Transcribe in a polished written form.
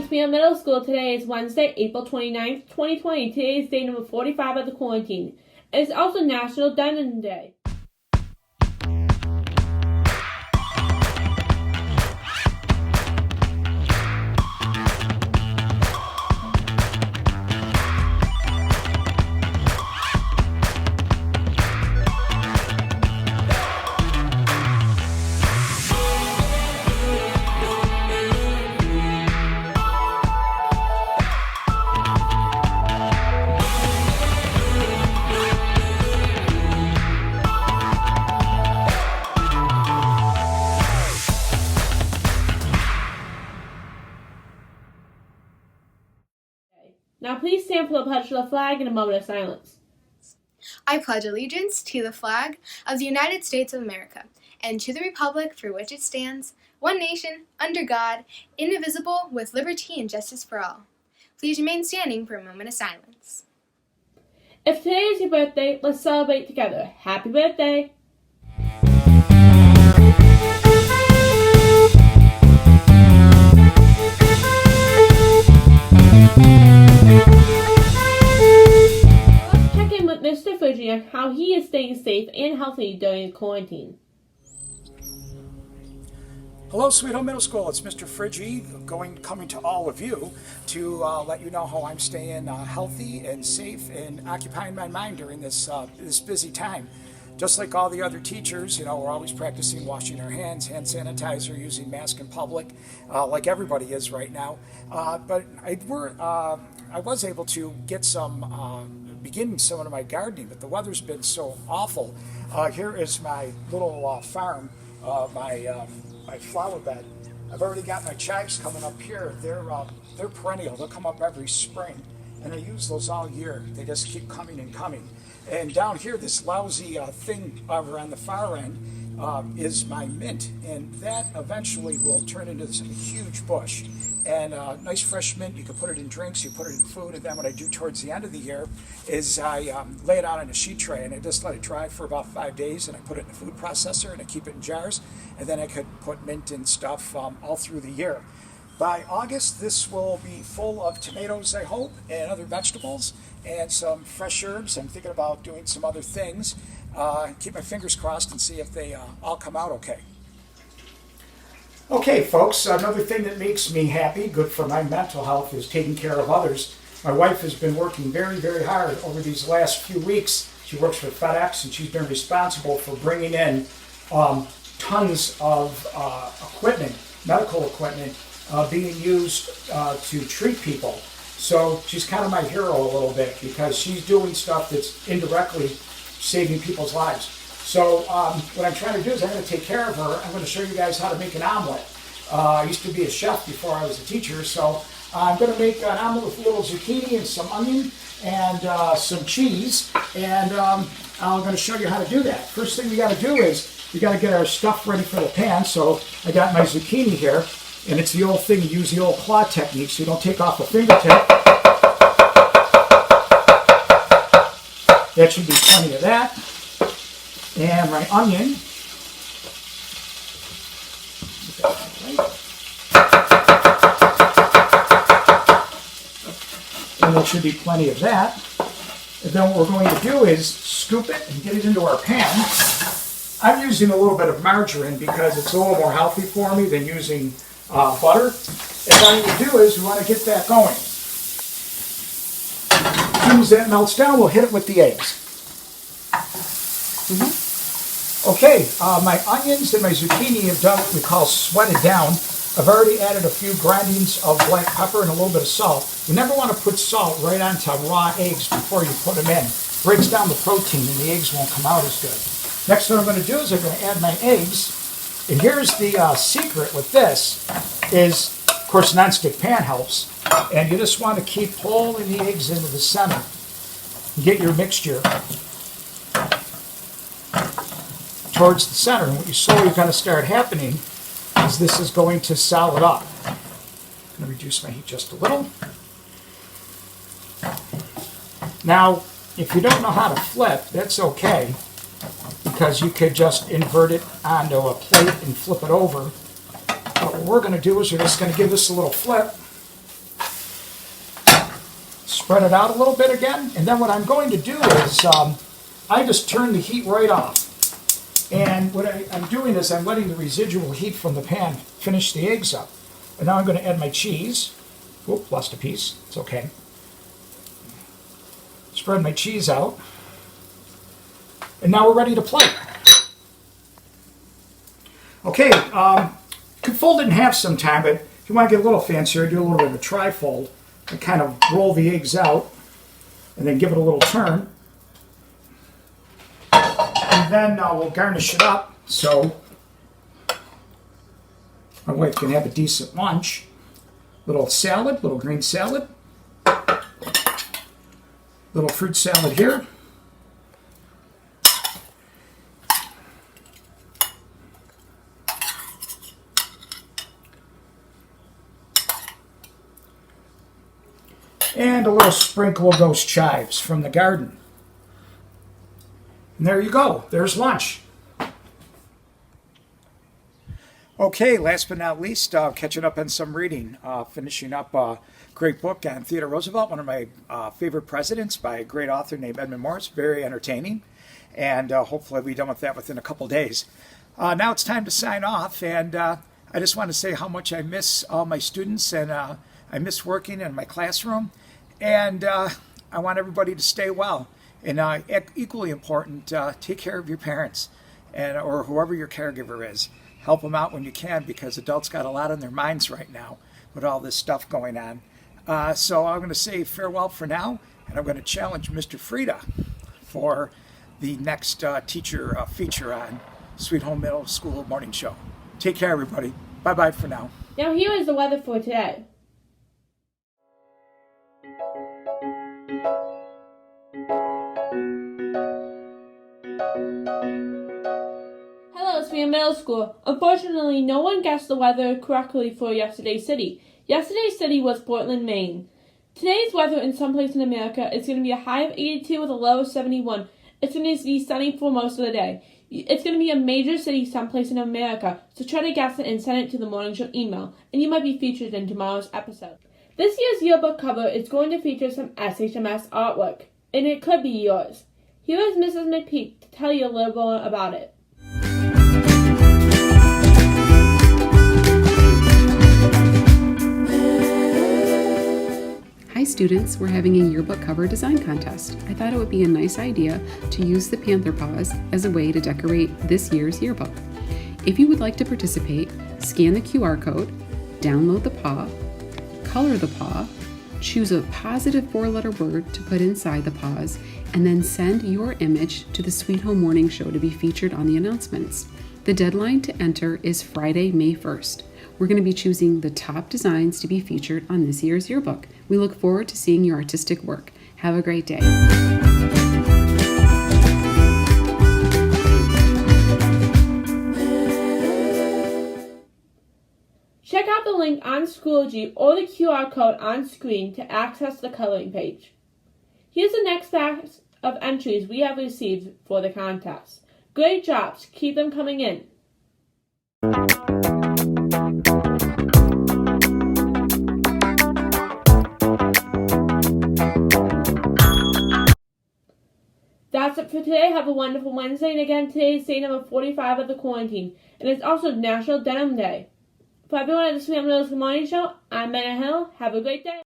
Smith Middle School. Today is Wednesday, April 29th, 2020. Today is day number 45 of the quarantine. It is also National Denim Day. Now please stand for the pledge to the flag in a moment of silence. I pledge allegiance to the flag of the United States of America and to the republic for which it stands, one nation, under God, indivisible, with liberty and justice for all. Please remain standing for a moment of silence. If today is your birthday, let's celebrate together. Happy birthday! Let's check in with Mr. Fridgey on how he is staying safe and healthy during quarantine. Hello, Sweet Home Middle School. It's Mr. Fridgey coming to all of you to let you know how I'm staying healthy and safe and occupying my mind during this busy time. Just like all the other teachers, we're always practicing washing our hands, hand sanitizer, using masks in public, like everybody is right now. But I was able to get begin some of my gardening, but the weather's been so awful. Here is my little farm, my flower bed. I've already got my chives coming up here. They're perennial. They'll come up every spring, and I use those all year. They just keep coming and coming. And down here, this lousy thing over on the far end is my mint, and that eventually will turn into this huge bush. And nice fresh mint, you can put it in drinks, you put it in food, and then what I do towards the end of the year is I lay it out on a sheet tray, and I just let it dry for about 5 days, and I put it in a food processor, and I keep it in jars, and then I could put mint and stuff all through the year. By August, this will be full of tomatoes, I hope, and other vegetables, and some fresh herbs. I'm thinking about doing some other things. Keep my fingers crossed and see if they all come out okay. Okay, folks, another thing that makes me happy, good for my mental health, is taking care of others. My wife has been working very, very hard over these last few weeks. She works for FedEx, and she's been responsible for bringing in tons of equipment, medical equipment, being used to treat people. So she's kind of my hero a little bit because she's doing stuff that's indirectly saving people's lives. So what I'm trying to do is I'm going to take care of her. I'm going to show you guys how to make an omelet. I used to be a chef before I was a teacher, so I'm going to make an omelet with a little zucchini and some onion and some cheese, and I'm going to show you how to do that. First thing we got to do is we got to get our stuff ready for the pan. So I got my zucchini here, and it's the old thing, you use the old claw technique so you don't take off the fingertip. That should be plenty of that. And my onion. And there should be plenty of that. And then what we're going to do is scoop it and get it into our pan. I'm using a little bit of margarine because it's a little more healthy for me than using butter. And then what we do is we want to get that going. As soon as that melts down, we'll hit it with the eggs. Okay, my onions and my zucchini have done what we call sweated down. I've already added a few grindings of black pepper and a little bit of salt. You never want to put salt right onto raw eggs before you put them in. It breaks down the protein and the eggs won't come out as good. Next, what I'm going to do is I'm going to add my eggs. And here's the secret with this is, of course, nonstick pan helps. And you just want to keep pulling the eggs into the center and get your mixture towards the center. And what you slowly going to start happening is this is going to solid up. I'm going to reduce my heat just a little. Now, if you don't know how to flip, that's okay, because you could just invert it onto a plate and flip it over. But what we're going to do is we're just going to give this a little flip. Spread it out a little bit again, and then what I'm going to do is I just turn the heat right off. And what I'm doing is I'm letting the residual heat from the pan finish the eggs up. And now I'm going to add my cheese. Oop, lost a piece. It's okay. Spread my cheese out. And now we're ready to plate. Okay, you can fold it in half sometime, but if you want to get a little fancier, do a little bit of a tri-fold and kind of roll the eggs out and then give it a little turn. And then we'll garnish it up so my wife can have a decent lunch. Little salad, little green salad. Little fruit salad here. And a little sprinkle of those chives from the garden. And there you go. There's lunch. Okay, last but not least, catching up on some reading. Finishing up a great book on Theodore Roosevelt, one of my favorite presidents, by a great author named Edmund Morris. Very entertaining. And hopefully we'll be done with that within a couple days. Now it's time to sign off. And I just want to say how much I miss all my students. And I miss working in my classroom. And I want everybody to stay well. And equally important, take care of your parents or whoever your caregiver is. Help them out when you can, because adults got a lot on their minds right now with all this stuff going on. So I'm going to say farewell for now, and I'm going to challenge Mr. Frieda for the next teacher feature on Sweet Home Middle School Morning Show. Take care, everybody. Bye-bye for now. Now here is the weather for today. Hello, Sweet Middle School. Unfortunately, no one guessed the weather correctly for yesterday's city. Yesterday's city was Portland, Maine. Today's weather in some places in America is going to be a high of 82 with a low of 71. It's going to be sunny for most of the day. It's going to be a major city someplace in America, so try to guess it and send it to the Morning Show email, and you might be featured in tomorrow's episode. This year's yearbook cover is going to feature some SHMS artwork, and it could be yours. Here is Mrs. McPeak to tell you a little more about it. Hi students, we're having a yearbook cover design contest. I thought it would be a nice idea to use the panther paws as a way to decorate this year's yearbook. If you would like to participate, scan the QR code, download the paw, color the paw, choose a positive 4-letter word to put inside the paws, and then send your image to the Sweet Home Morning Show to be featured on the announcements. The deadline to enter is Friday, May 1st. We're going to be choosing the top designs to be featured on this year's yearbook. We look forward to seeing your artistic work. Have a great day. Check out the link on Schoology or the QR code on screen to access the coloring page. Here's the next batch of entries we have received for the contest. Great jobs. Keep them coming in. That's it for today. Have a wonderful Wednesday. And again, today is day number 45 of the quarantine. And it's also National Denim Day. For everyone at the Sweet Home Middle School Morning Show, I'm Anna Hill. Have a great day.